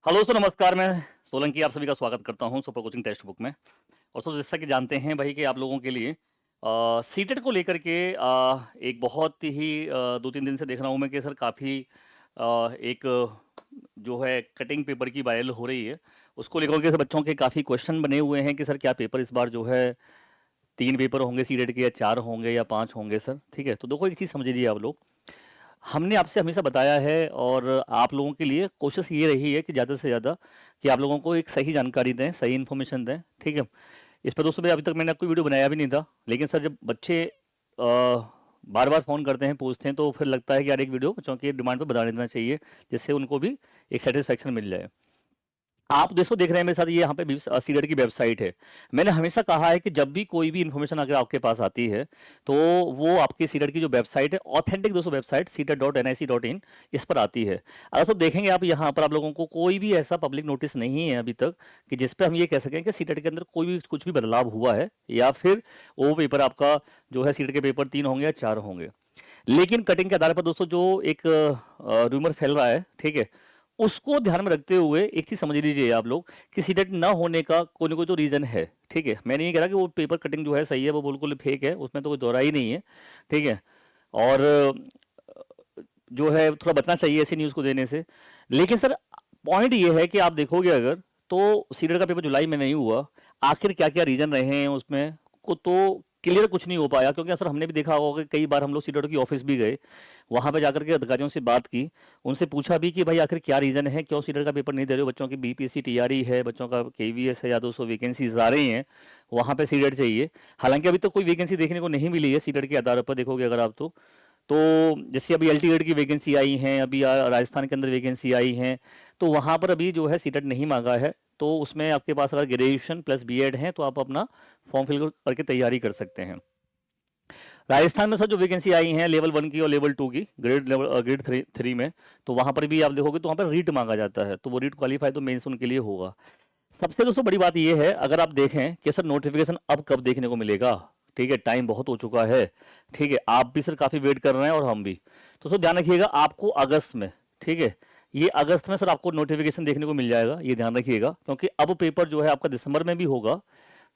Hello sir, नमस्कार। मैं सोलंकी आप सभी का स्वागत करता हूं सुपर कोचिंग टेक्स्ट बुक में। और तो जैसा कि जानते हैं भाई कि आप लोगों के लिए सीटेट को लेकर के एक बहुत ही 2-3 दिन से देख रहा हूं मैं कि सर काफ़ी एक जो है कटिंग पेपर की वायरल हो रही है। उसको लेकर के सर बच्चों के काफ़ी क्वेश्चन बने हुए हैं कि सर क्या पेपर इस बार जो है 3 पेपर होंगे सीटेट के, या 4 होंगे, या 5 होंगे सर। ठीक है, तो देखो एक चीज़ समझ लीजिए आप लोग। हमने आपसे हमेशा बताया है और आप लोगों के लिए कोशिश ये रही है कि ज़्यादा से ज़्यादा कि आप लोगों को एक सही जानकारी दें, सही इन्फॉर्मेशन दें। ठीक है, इस पर दोस्तों मैं अभी तक मैंने कोई वीडियो बनाया भी नहीं था, लेकिन सर जब बच्चे बार बार फ़ोन करते हैं, पूछते हैं, तो फिर लगता है कि यार एक वीडियो बच्चों की डिमांड पर बना देना चाहिए, जिससे उनको भी एक सेटिस्फेक्शन मिल जाए। आप दोस्तों देख रहे हैं मेरे साथ, ये यहाँ पे सीडेट की वेबसाइट है। मैंने हमेशा कहा है कि जब भी कोई भी इन्फॉर्मेशन अगर आपके पास आती है, तो वो आपकी सीडेट की जो वेबसाइट है, ऑथेंटिक दोस्तों वेबसाइट CTET.nic.in, इस पर आती है। अगर तो देखेंगे आप यहाँ पर, आप लोगों को कोई भी ऐसा पब्लिक नोटिस नहीं है अभी तक कि जिस पे हम ये कह सकें कि सीटेट के अंदर कोई भी कुछ भी बदलाव हुआ है, या फिर वो पेपर आपका जो है सीटेट के पेपर 3 होंगे या 4 होंगे। लेकिन कटिंग के आधार पर दोस्तों जो एक रूमर फैल रहा है, ठीक है, उसको ध्यान में रखते हुए एक चीज समझ लीजिए आप लोग कि सीटेट ना होने का कोई ना कोई तो रीजन है। ठीक है, मैं नहीं कह रहा कि वो पेपर कटिंग जो है सही है, वो बिल्कुल फेक है, उसमें तो कोई दोहराई नहीं है। ठीक है, और जो है थोड़ा बचना चाहिए ऐसी न्यूज़ को देने से। लेकिन सर पॉइंट ये है कि आप देखोगे अगर, तो सीटेट का पेपर जुलाई में नहीं हुआ, आखिर क्या क्या रीजन रहे हैं उसमें को तो क्लियर कुछ नहीं हो पाया। क्योंकि सर हमने भी देखा होगा कि कई बार हम लोग सीटेट की ऑफिस भी गए, वहां पे जाकर के अधिकारियों से बात की, उनसे पूछा भी कि भाई आखिर क्या रीजन है, क्यों सीटेट का पेपर नहीं दे रहे हो, बच्चों की बीपीएससी टीआरई है, बच्चों का केवीएस है, या 200 वैकेंसीज आ रही हैं, वहां पे सीटेट चाहिए। हालांकि अभी तक कोई वैकेंसी देखने को नहीं मिली है सीटेट के आधार पर, देखोगे अगर आप तो जैसे अभी एलटीएड की वैकेंसी आई हैं, अभी राजस्थान के अंदर वैकेंसी आई हैं, तो वहाँ पर अभी जो है सीटेट नहीं मांगा है। तो उसमें आपके पास अगर ग्रेजुएशन प्लस बीएड है तो आप अपना फॉर्म फिल करके तैयारी कर सकते हैं। राजस्थान में सर जो वैकेंसी आई हैं लेवल 1 की और लेवल 2 की, ग्रेड थ्री में, तो वहाँ पर भी आप देखोगे तो वहाँ पर रीट मांगा जाता है, तो वो रीट क्वालिफाई तो मेंस उनके लिए होगा। सबसे दोस्तों बड़ी बात ये है, अगर आप देखें कि सर नोटिफिकेशन अब कब देखने को मिलेगा। ठीक है, टाइम बहुत हो चुका है। ठीक है, आप भी सर काफ़ी वेट कर रहे हैं और हम भी। तो सर ध्यान रखिएगा आपको अगस्त में, ठीक है, ये अगस्त में सर आपको नोटिफिकेशन देखने को मिल जाएगा, ये ध्यान रखिएगा। क्योंकि अब पेपर जो है आपका दिसंबर में भी होगा,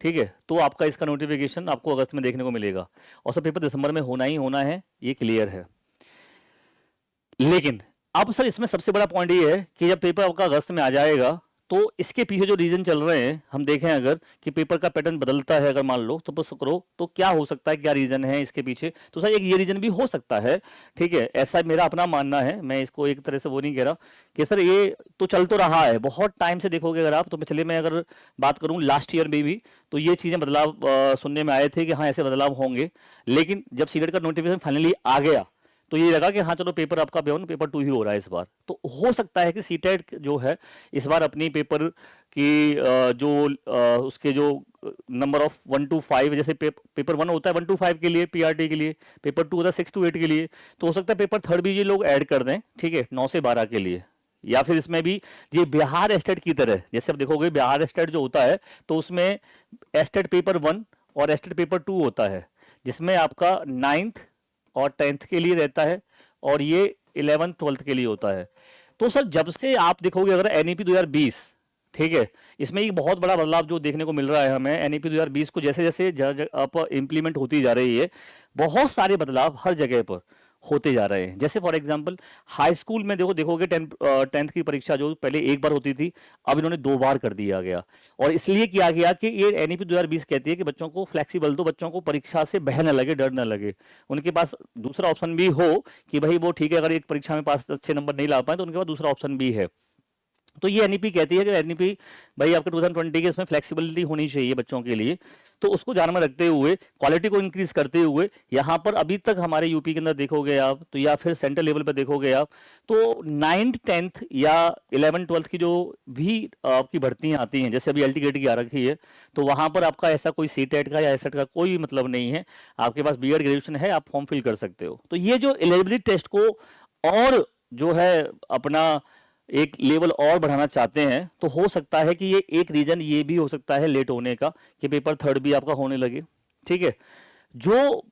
ठीक है, तो आपका इसका नोटिफिकेशन आपको अगस्त में देखने को मिलेगा। और सर पेपर दिसंबर में होना ही होना है, ये क्लियर है। लेकिन अब सर इसमें सबसे बड़ा पॉइंट ये है कि जब पेपर आपका अगस्त में आ जाएगा, तो इसके पीछे जो रीजन चल रहे हैं हम देखें अगर, कि पेपर का पैटर्न बदलता है, अगर मान लो तो बस करो, तो क्या हो सकता है, क्या रीजन है इसके पीछे। तो सर एक ये रीजन भी हो सकता है, ठीक है, ऐसा मेरा अपना मानना है, मैं इसको एक तरह से वो नहीं कह रहा कि सर ये तो चल तो रहा है बहुत टाइम से। देखोगे अगर आप, तो पिछले मैं अगर बात करूं लास्ट ईयर में भी, तो ये चीजें बदलाव सुनने में आए थे कि हाँ ऐसे बदलाव होंगे। लेकिन जब सीटेट का नोटिफिकेशन फाइनली आ गया, तो ये लगा कि हाँ चलो पेपर आपका पेपर 2 ही हो रहा है इस बार। तो हो सकता है कि सीटेट जो है इस बार अपनी पेपर की उसके जो नंबर ऑफ 1 to 5, जैसे पेपर 1 होता है 1 to 5 के लिए पीआरटी के लिए, पेपर 2 होता है 6 to 8 के लिए, तो हो सकता है पेपर 3 भी ये लोग ऐड कर दें, ठीक है, 9 से 12 के लिए। या फिर इसमें भी ये बिहार एस्टेट की तरह, जैसे आप देखोगे बिहार एस्टेट जो होता है, तो उसमें एस्टेट पेपर 1 और एस्टेट पेपर 2 होता है, जिसमें आपका 9th और 10th के लिए रहता है, और ये 11th 12th के लिए होता है। तो सर जब से आप देखोगे अगर एनईपी 2020, ठीक है, इसमें एक बहुत बड़ा बदलाव जो देखने को मिल रहा है हमें, एनईपी 2020 को जैसे जैसे अब इम्प्लीमेंट होती जा रही है, बहुत सारे बदलाव हर जगह पर होते जा रहे हैं। जैसे फॉर एग्जांपल हाई स्कूल में देखोगे 10th की परीक्षा जो पहले एक बार होती थी, अब इन्होंने 2 बार कर दिया गया। और इसलिए किया गया कि ये एनईपी 2020 कहती है कि बच्चों को फ्लेक्सिबल दो, बच्चों को परीक्षा से भय न लगे, डर न लगे, उनके पास दूसरा ऑप्शन भी हो कि भाई वो ठीक है, अगर एक परीक्षा में पास अच्छे नंबर नहीं ला पाए तो उनके पास दूसरा ऑप्शन भी है। तो ये एनईपी कहती है कि एनईपी भाई आपके 2020 के इसमें फ्लेक्सिबिलिटी होनी चाहिए बच्चों के लिए। तो उसको ध्यान में रखते हुए, क्वालिटी को इंक्रीज करते हुए, यहाँ पर अभी तक हमारे यूपी के अंदर देखोगे आप, तो या फिर सेंट्रल लेवल पर देखोगे आप, तो 9th 10th या 11th 12th की जो भी आपकी भर्तियां आती हैं, जैसे अभी एलटी गेट की आ रखी है, तो वहां पर आपका ऐसा कोई सीटेट का या एसेट का कोई मतलब नहीं है। आपके पास बीएड ग्रेजुएशन है, आप फॉर्म फिल कर सकते हो। तो ये जो एलिजिबिलिटी टेस्ट को और जो है अपना एक लेवल और बढ़ाना चाहते हैं, तो हो सकता है कि ये एक रीजन ये भी हो सकता है लेट होने का, कि पेपर 3 भी आपका होने लगे। ठीक है, जो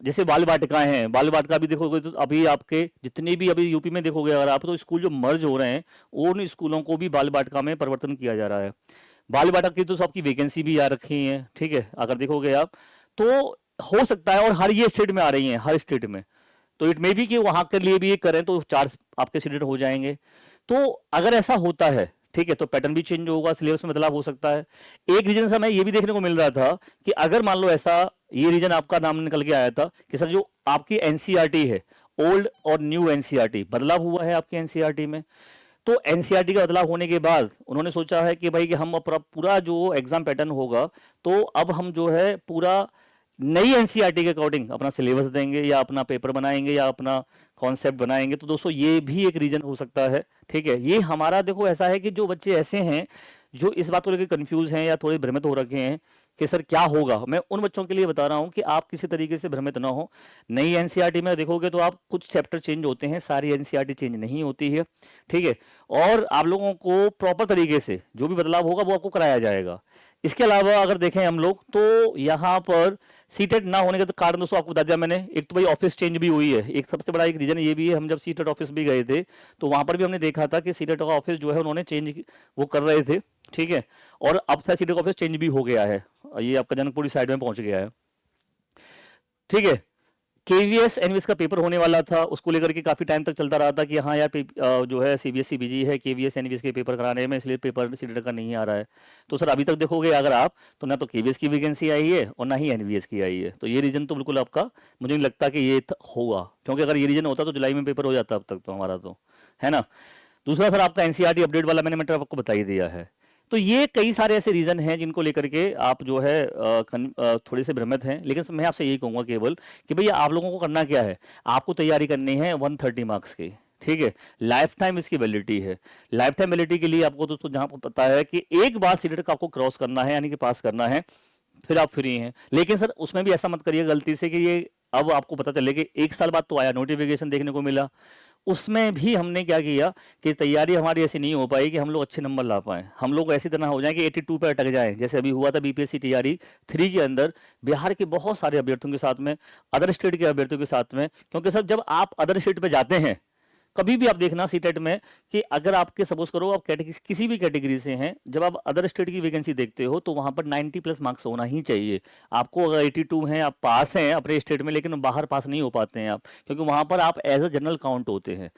जैसे बाल वाटिका हैं, बाल वाटिका भी देखोगे तो अभी आपके जितने भी अभी यूपी में देखोगे अगर आप, तो स्कूल जो मर्ज हो रहे हैं उन स्कूलों को भी बाल वाटिका में परिवर्तन किया जा रहा है। बाल वाटिका की तो सबकी वैकेंसी भी आ रखी है, ठीक है, अगर देखोगे आप तो हो सकता है, और हर ये स्टेट में आ रही है, हर स्टेट में। तो इट मे बी कि वहां के लिए भी ये करें तो 4 आपके सीटेड हो जाएंगे। तो अगर ऐसा होता है, ठीक है, तो पैटर्न भी चेंज होगा, सिलेबस में बदलाव हो सकता है। एक रीजन सर मैं ये भी देखने को मिल रहा था कि अगर मान लो ऐसा, ये रीजन आपका नाम निकल के आया था कि सर जो आपकी एनसीईआरटी है, ओल्ड और न्यू एनसीईआरटी, बदलाव हुआ है आपकी एनसीईआरटी में। तो एनसीईआरटी का बदलाव होने के बाद उन्होंने सोचा है कि भाई कि हम अब पूरा जो एग्जाम पैटर्न होगा, तो अब हम जो है पूरा नई एनसीईआरटी के अकॉर्डिंग अपना सिलेबस देंगे या अपना पेपर बनाएंगे या अपना कॉन्सेप्ट बनाएंगे। तो दोस्तों ये भी एक रीजन हो सकता है, ठीक है। ये हमारा देखो ऐसा है कि जो बच्चे ऐसे हैं जो इस बात को लेकर कंफ्यूज हैं या थोड़े भ्रमित हो रखे हैं कि सर क्या होगा, मैं उन बच्चों के लिए बता रहा हूं कि आप किसी तरीके से भ्रमित ना हो। नई एनसीईआरटी में देखोगे तो आप कुछ चैप्टर चेंज होते हैं, सारी एनसीईआरटी चेंज नहीं होती है, ठीक है। और आप लोगों को प्रॉपर तरीके से जो भी बदलाव होगा वो आपको कराया जाएगा। इसके अलावा अगर देखें हम लोग तो यहाँ पर सीटेट ना होने का कारण दोस्तों आपको बता दिया मैंने। एक तो भाई ऑफिस चेंज भी हुई है, एक सबसे बड़ा एक रीजन ये भी है। हम जब सीटेट ऑफिस भी गए थे तो वहां पर भी हमने देखा था कि सीटेट का ऑफिस जो है उन्होंने चेंज वो कर रहे थे, ठीक है। और अब सीटेट का ऑफिस चेंज भी हो गया है, ये आपका जनकपुरी साइड में पहुंच गया है, ठीक है। केवीएस एनवीएस का पेपर होने वाला था, उसको लेकर के काफी टाइम तक चलता रहा था कि हाँ यार जो है सीबीएसई बिजी है केवीएस एनवीएस के पेपर कराने में, इसलिए पेपर सीटेट का नहीं आ रहा है। तो सर अभी तक देखोगे अगर आप, तो ना तो केवीएस की वैकेंसी आई है और ना ही एनवीएस की आई है। तो ये रीजन तो बिल्कुल आपका, मुझे नहीं लगता कि ये होगा, क्योंकि अगर ये रीजन होता तो जुलाई में पेपर हो जाता अब तक तो हमारा, तो है ना। दूसरा सर आपका एनसीईआरटी अपडेट वाला मैंने मैटर आपको बता ही दिया है। तो ये कई सारे ऐसे रीजन हैं जिनको लेकर के आप जो है थोड़े से भ्रमित हैं। लेकिन मैं आपसे यही कहूंगा केवल कि भैया आप लोगों को करना क्या है, आपको तैयारी करनी है 130 मार्क्स की, ठीक है। लाइफ टाइम इसकी वैलिडिटी है। लाइफ टाइम वैलिडिटी के लिए आपको दोस्तों जहां पता है कि एक बार सीटेट का आपको क्रॉस करना है यानी कि पास करना है, फिर आप फ्री हैं। लेकिन सर उसमें भी ऐसा मत करिए गलती से कि ये अब आपको पता चले कि 1 साल बाद तो आया नोटिफिकेशन देखने को मिला, उसमें भी हमने क्या किया कि तैयारी हमारी ऐसी नहीं हो पाई कि हम लोग अच्छे नंबर ला पाए। हम लोग ऐसी तरह हो जाए कि 82 पे अटक जाए, जैसे अभी हुआ था बीपीएससी टीआरई 3 के अंदर बिहार के बहुत सारे अभ्यर्थियों के साथ में, अदर स्टेट के अभ्यर्थियों के साथ में। क्योंकि सर जब आप अदर स्टेट पे जाते हैं कभी भी आप देखना सीटेट में कि अगर आपके सपोज करो आप कैटेगरी किसी भी कैटेगरी से हैं, जब आप अदर स्टेट की वैकेंसी देखते हो तो वहां पर 90 प्लस मार्क्स होना ही चाहिए आपको। अगर 82 हैं, आप पास हैं अपने स्टेट में, लेकिन बाहर पास नहीं हो पाते हैं आप, क्योंकि वहां पर आप एज अ जनरल काउंट होते हैं।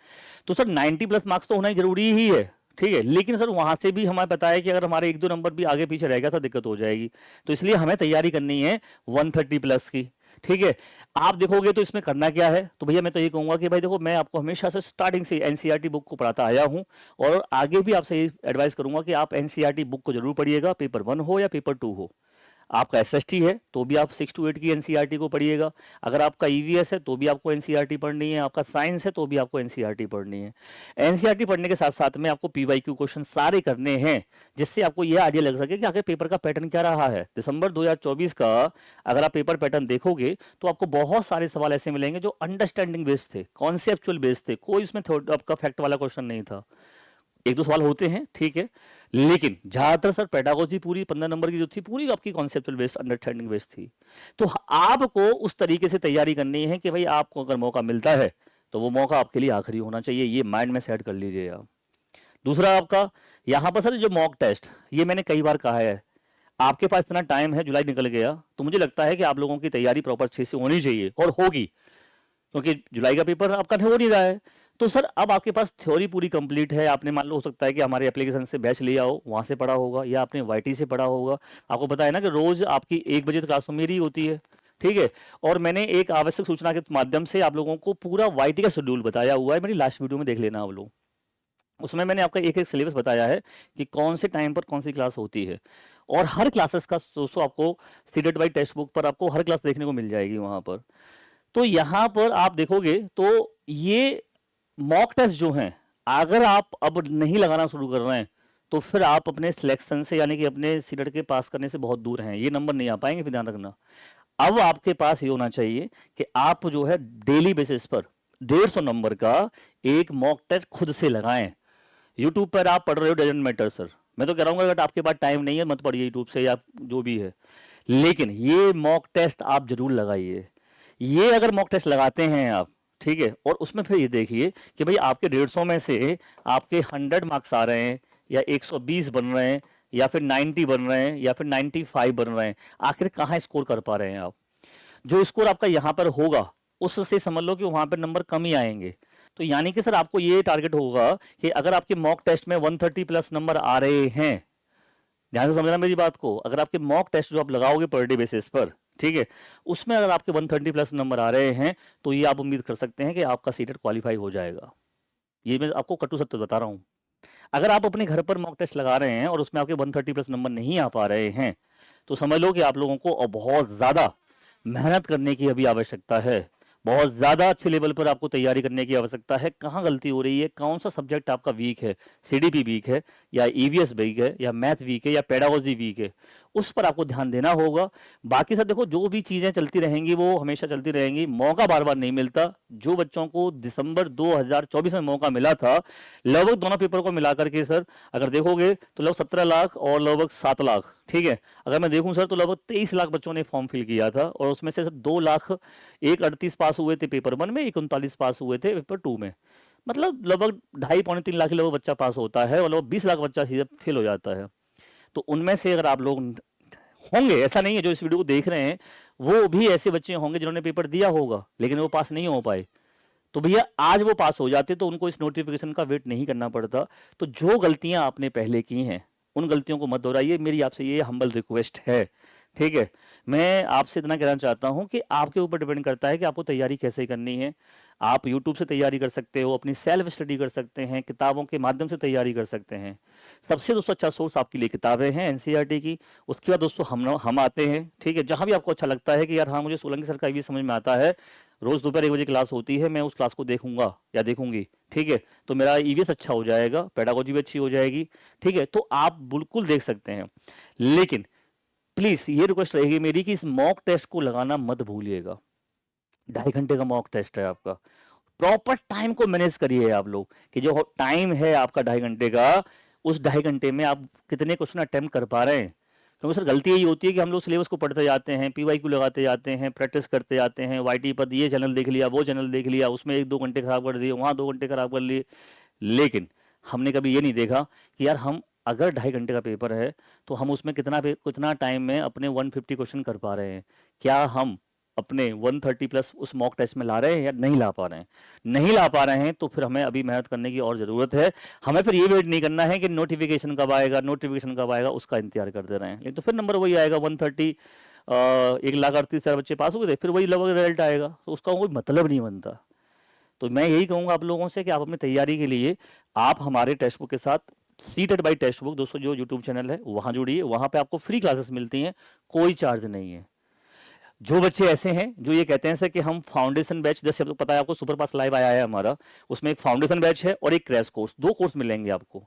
तो सर 90 प्लस मार्क्स तो होना ही जरूरी ही है, ठीक है। लेकिन सर वहां से भी हमें पता है कि अगर हमारे 1-2 नंबर भी आगे पीछे रह गया तो दिक्कत हो जाएगी। तो इसलिए हमें तैयारी करनी है 130 प्लस की, ठीक है। आप देखोगे तो इसमें करना क्या है, तो भैया मैं तो ये कहूंगा कि भाई देखो मैं आपको हमेशा से स्टार्टिंग से एनसीईआरटी बुक को पढ़ाता आया हूं, और आगे भी आपसे ये एडवाइस करूंगा कि आप एनसीईआरटी बुक को जरूर पढ़िएगा, पेपर 1 हो या पेपर 2 हो। आपका एसएसटी है तो भी आप 6 to 8 की एनसीईआरटी को पढ़िएगा। अगर आपका ईवीएस है तो भी आपको एनसीईआरटी पढ़नी है, आपका साइंस है तो भी आपको एनसीईआरटी पढ़नी है। एनसीईआरटी पढ़ने के साथ साथ में आपको पीवाईक्यू क्वेश्चन सारे करने हैं, जिससे आपको यह आइडिया लग सके कि आगे पेपर का पैटर्न क्या रहा है। दिसंबर 2024 का अगर आप पेपर पैटर्न देखोगे तो आपको बहुत सारे सवाल ऐसे मिलेंगे जो अंडरस्टैंडिंग बेस्ड थे, कॉन्सेप्चुअल बेस्ड थे, कोई इसमें आपका फैक्ट वाला क्वेश्चन नहीं था। 1-2 सवाल होते हैं, ठीक है, लेकिन ज्यादातर सर पेडागोजी पूरी 15 नंबर की जो थी पूरी आपकी कॉन्सेप्चुअल बेस्ड अंडरस्टैंडिंग बेस्ड थी। तो आपको उस तरीके से तैयारी करनी है कि भाई आपको अगर मौका मिलता है तो वो मौका आपके लिए आखिरी होना चाहिए, ये माइंड में सेट कर लीजिए आप। दूसरा आपका यहाँ पर सर जो मॉक टेस्ट, ये मैंने कई बार कहा है, आपके पास इतना टाइम है, जुलाई निकल गया, तो मुझे लगता है कि आप लोगों की तैयारी प्रॉपर अच्छे से होनी चाहिए और होगी, क्योंकि जुलाई का पेपर आपका हो नहीं रहा है। तो सर अब आपके पास थ्योरी पूरी कंप्लीट है, आपने मान लो हो सकता है कि हमारे एप्लीकेशन से बैच ले आओ, वहां से पढ़ा होगा, या आपने वाईटी से पढ़ा होगा। आपको पता है ना कि रोज आपकी 1 बजे तक क्लास मेरी होती है, ठीक है। और मैंने एक आवश्यक सूचना के माध्यम से आप लोगों को पूरा वाईटी का शेड्यूल बताया हुआ है, मेरी लास्ट वीडियो में देख लेना आप लोग। उसमें मैंने आपका एक एक सिलेबस बताया है कि कौन से टाइम पर कौन सी क्लास होती है, और हर क्लासेस का दोस्तों आपको सीटेट बाई टेक्स्ट बुक पर आपको हर क्लास देखने को मिल जाएगी वहां पर। तो यहाँ पर आप देखोगे तो ये मॉक टेस्ट जो हैं, अगर आप अब नहीं लगाना शुरू कर रहे हैं तो फिर आप अपने सिलेक्शन से यानी कि अपने सीटेट के पास करने से बहुत दूर हैं, ये नंबर नहीं आ पाएंगे, फिर ध्यान रखना। अब आपके पास ये होना चाहिए कि आप जो है डेली बेसिस पर 150 नंबर का एक मॉक टेस्ट खुद से लगाएं। यूट्यूब पर आप पढ़ रहे हो डजंट मैटर सर, मैं तो कह रहा हूँ अगर आपके पास टाइम नहीं है मत पढ़िए यूट्यूब से या जो भी है, लेकिन ये मॉक टेस्ट आप जरूर लगाइए। ये अगर मॉक टेस्ट लगाते हैं आप, ठीक है, और उसमें फिर ये देखिए कि भाई आपके 150 में से आपके 100 मार्क्स आ रहे हैं या 120 बन रहे हैं या फिर 90 बन रहे हैं या फिर 95 बन रहे हैं, आखिर कहाँ स्कोर कर पा रहे हैं आप? जो स्कोर आपका यहाँ पर होगा उससे समझ लो कि वहां पर नंबर कम ही आएंगे। तो यानी कि सर आपको ये टारगेट होगा कि अगर आपके मॉक टेस्ट में 130 प्लस नंबर आ रहे हैं, ध्यान से समझना मेरी बात को, अगर आपके मॉक टेस्ट जो आप लगाओगे पर डे बेसिस पर, ठीक है, उसमें अगर आपके 130 प्लस नंबर आ रहे हैं तो ये आप उम्मीद कर सकते हैं कि आपका सीटेट क्वालिफाई हो जाएगा। ये मैं आपको कटु सत्य बता रहा हूँ। अगर आप अपने घर पर मॉक टेस्ट लगा रहे हैं और उसमें आपके 130 प्लस नंबर नहीं आ पा रहे हैं तो समझ लो कि आप लोगों को अब बहुत ज़्यादा मेहनत करने की अभी आवश्यकता है, बहुत ज़्यादा अच्छे लेवल पर आपको तैयारी करने की आवश्यकता है। कहाँ गलती हो रही है, कौन सा सब्जेक्ट आपका वीक है, सीडीपी वीक है या ईवीएस वीक है या मैथ वीक है या पेडागोजी वीक है, उस पर आपको ध्यान देना होगा। बाकी सब देखो, जो भी चीज़ें चलती रहेंगी वो हमेशा चलती रहेंगी, मौका बार बार नहीं मिलता। जो बच्चों को दिसंबर 2024 में मौका मिला था, लगभग दोनों पेपर को मिला करके सर अगर देखोगे तो लगभग 17 लाख और लगभग 7 लाख, ठीक है, अगर मैं देखूं सर तो लगभग 23 लाख बच्चों ने फॉर्म फिल किया था और उसमें से 2 लाख, एक 38 पास हुए थे पेपर 1 में, एक 39 पास हुए थे पेपर 2 में। मतलब लगभग 2.5-3 लाख के लगभग बच्चा पास होता है और लगभग 20 लाख बच्चा सीधे फेल हो जाता है। तो उनमें से अगर आप लोग होंगे, ऐसा नहीं है जो इस वीडियो को देख रहे हैं वो भी ऐसे बच्चे होंगे जिन्होंने पेपर दिया होगा लेकिन वो पास नहीं हो पाए, तो भैया आज वो पास हो जाते तो उनको इस नोटिफिकेशन का वेट नहीं करना पड़ता। तो जो गलतियां आपने पहले की हैं उन गलतियों को मत दोहराइए, मेरी आपसे ये हम्बल रिक्वेस्ट है, ठीक है। मैं आपसे इतना कहना चाहता हूं कि आपके ऊपर डिपेंड करता है कि आपको तैयारी कैसे करनी है। आप यूट्यूब से तैयारी कर सकते हो, अपनी सेल्फ स्टडी कर सकते हैं, किताबों के माध्यम से तैयारी कर सकते हैं। सबसे दोस्तों अच्छा सोर्स आपके लिए किताबें हैं एनसीईआरटी की। उसके बाद दोस्तों हम आते हैं, ठीक है, जहां भी आपको अच्छा लगता है कि यार हाँ मुझे सोलंकी सर का भी समझ में आता है, रोज दोपहर 1 बजे क्लास होती है, मैं उस क्लास को देखूंगा या देखूंगी, ठीक है, तो मेरा ईवीएस अच्छा हो जाएगा, पेडागोजी भी अच्छी हो जाएगी, ठीक है, तो आप बिल्कुल देख सकते हैं। लेकिन प्लीज ये रिक्वेस्ट रहेगी मेरी कि इस मॉक टेस्ट को लगाना मत भूलिएगा। 2.5 घंटे का मॉक टेस्ट है आपका, प्रॉपर टाइम को मैनेज करिए आप लोग कि जो टाइम है आपका 2.5 घंटे का, उस 2.5 घंटे में आप कितने क्वेश्चन अटेम्प्ट कर पा रहे हैं। क्योंकि सर गलती यही होती है कि हम लोग सिलेबस को पढ़ते जाते हैं, पीवाईक्यू लगाते जाते हैं, प्रैक्टिस करते जाते हैं, वाईटी पर ये चैनल देख लिया, वो चैनल देख लिया, उसमें 1-2 घंटे खराब कर दिए, वहाँ 2 घंटे खराब कर लिए। लेकिन हमने कभी ये नहीं देखा कि यार हम अगर 2.5 घंटे का पेपर है तो हम उसमें कितना टाइम में अपने 150 क्वेश्चन कर पा रहे हैं, क्या हम अपने 130 प्लस उस मॉक टेस्ट में ला रहे हैं या नहीं ला पा रहे हैं। नहीं ला पा रहे हैं तो फिर हमें अभी मेहनत करने की और ज़रूरत है। हमें फिर ये वेट नहीं करना है कि नोटिफिकेशन कब आएगा, नोटिफिकेशन कब आएगा, उसका इंतजार करते रहें, लेकिन तो फिर नंबर वही आएगा 130, 1,38,000 बच्चे पास हो गए थे, फिर वही लगभग रिजल्ट आएगा, तो उसका कोई मतलब नहीं बनता। तो मैं यही कहूँगा आप लोगों से कि आप अपनी तैयारी के लिए आप हमारे टेक्स्ट बुक के साथ सीटेड बाई टेक्स्ट बुक दोस्तों जो यूट्यूब चैनल है वहाँ जुड़िए, वहाँ पे आपको फ्री क्लासेस मिलती हैं, कोई चार्ज नहीं है। जो बच्चे ऐसे हैं जो ये कहते हैं सर कि हम फाउंडेशन बैच, जैसे आपको पता है आपको सुपर पास लाइव आया है हमारा, उसमें एक फाउंडेशन बैच है और एक क्रैश कोर्स, 2 कोर्स मिलेंगे आपको।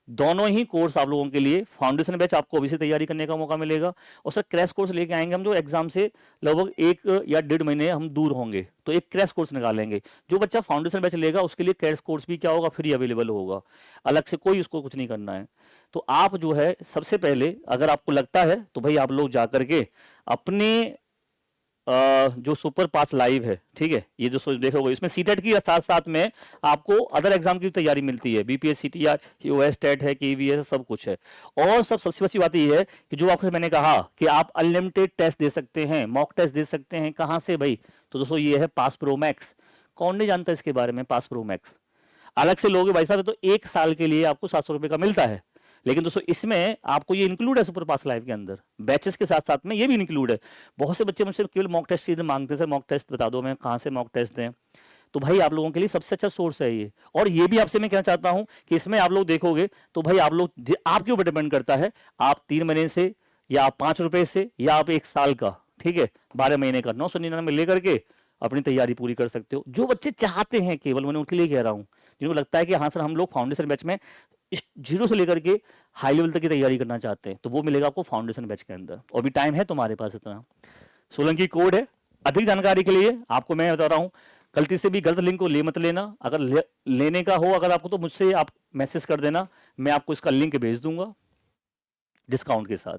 दोनों ही कोर्स आप लोगों के लिए, फाउंडेशन बैच आपको अभी से तैयारी करने का मौका मिलेगा और सर क्रैश कोर्स लेके आएंगे हम जो एग्जाम से लगभग 1 या 1.5 महीने हम दूर होंगे, तो एक क्रैश कोर्स निकालेंगे। जो बच्चा फाउंडेशन बैच लेगा उसके लिए क्रैश कोर्स भी क्या होगा, फ्री अवेलेबल होगा, अलग से कोई उसको कुछ नहीं करना है। तो आप जो है सबसे पहले अगर आपको लगता है तो भाई आप लोग जा करके अपने जो सुपर पास लाइव है, ठीक है, ये जो देखोगे इसमें सीटेट की साथ साथ में आपको अदर एग्जाम की तैयारी मिलती है, बीपीएस सीटीआर, यूएस टेट है, केवीएस, सब कुछ है। और सबसे अच्छी बात ये है कि जो आपसे मैंने कहा कि आप अनलिमिटेड टेस्ट दे सकते हैं, मॉक टेस्ट दे सकते हैं, कहाँ से भाई, तो दोस्तों ये है पास प्रो मैक्स। कौन नहीं जानता इसके बारे में, पास प्रो मैक्स अलग से लोगे भाई साहब तो 1 साल के लिए आपको 700 रुपए का मिलता है, लेकिन दोस्तों इसमें आपको ये इंक्लूड है सुपर पास लाइव के अंदर, बैचेस के साथ साथ में ये भी इंक्लूड है। बहुत से बच्चे मुझसे केवल मॉक टेस्ट सीधे मांगते हैं, सर मॉक टेस्ट बता दो, मैं कहाँ से मॉक टेस्ट दें, तो भाई आप लोगों के लिए सबसे अच्छा सोर्स है ये। और ये भी आपसे मैं कहना चाहता हूं कि इसमें आप लोग देखोगे तो भाई आप लोग, आपके ऊपर डिपेंड करता है, आप 3 महीने से या आप 5 रुपए से या आप 1 साल का, ठीक है, 12 महीने का 999 लेकर के अपनी तैयारी पूरी कर सकते हो। जो बच्चे चाहते हैं केवल, मैंने उनके लिए कह रहा हूँ, जिनको लगता है कि हाँ सर हम लोग फाउंडेशन बैच में जीरो से लेकर के हाई लेवल तक की तैयारी करना चाहते हैं, तो वो मिलेगा आपको फाउंडेशन बैच के अंदर, और भी टाइम है तुम्हारे पास इतना। सोलंकी कोड है। अधिक जानकारी के लिए आपको मैं बता रहा हूँ, गलती से भी गलत लिंक को ले मत लेना, अगर लेने का हो अगर आपको तो मुझसे आप मैसेज कर देना, मैं आपको इसका लिंक भेज दूंगा डिस्काउंट के साथ।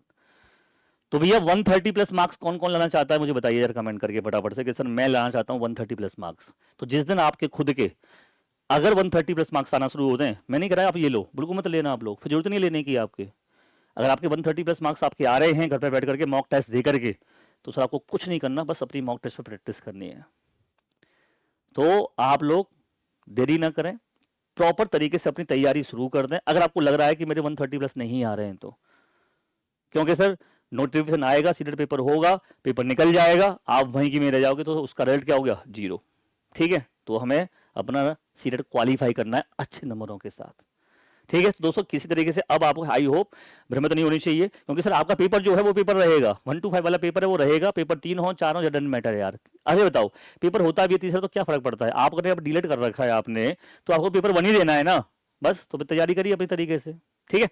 तो भैया 130 प्लस मार्क्स कौन कौन लाना चाहता है मुझे बताइए यार कमेंट करके फटाफट से कि सर मैं लाना चाहता हूँ 130 प्लस मार्क्स। तो जिस दिन आपके खुद के अगर 130 प्लस मार्क्स आना शुरू होते हैं, मैं नहीं कह रहा आप ये लो, बिल्कुल मत लेना आप लोग, फिर जरूरत नहीं लेने की आपके। अगर आपके 130 प्लस मार्क्स आपके आ रहे हैं घर पे बैठ करके मॉक टेस्ट दे करके, तो सर आपको कुछ नहीं करना, बस अपनी मॉक टेस्ट पे प्रैक्टिस करनी है। तो आप लोग देरी ना करें, प्रॉपर तरीके से अपनी तैयारी शुरू कर दें। अगर आपको लग रहा है कि मेरे 130 प्लस नहीं आ रहे हैं तो, क्योंकि सर नोटिफिकेशन आएगा, सीटेट पेपर होगा, पेपर निकल जाएगा, आप वहीं की में रह जाओगे, तो उसका रिजल्ट क्या हो गया? जीरो। ठीक है, तो हमें अपना सीटेट क्वालिफाई करना है अच्छे नंबरों के साथ। ठीक है, तो दोस्तों किसी तरीके से अब आपको आई होप भ्रमित नहीं होनी चाहिए, क्योंकि सर आपका पेपर जो है वो पेपर रहेगा, 1 to 5 वाला पेपर है वो रहेगा, पेपर 3 हो 4 हो, डजेंट मैटर यार। अरे बताओ, पेपर होता भी है तीसरा तो क्या फर्क पड़ता है? आपने अब डिलीट कर रखा है आपने, तो आपको पेपर 1 ही देना है ना, बस। तो फिर तैयारी करिए अपनी तरीके से। ठीक है,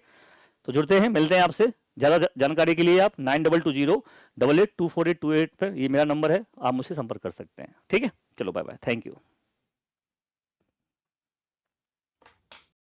तो जुड़ते हैं, मिलते हैं आपसे। ज़्यादा जानकारी के लिए आप 9220 882482 पर, ये मेरा नंबर है, आप मुझसे संपर्क कर सकते हैं। ठीक है, चलो बाय बाय, थैंक यू।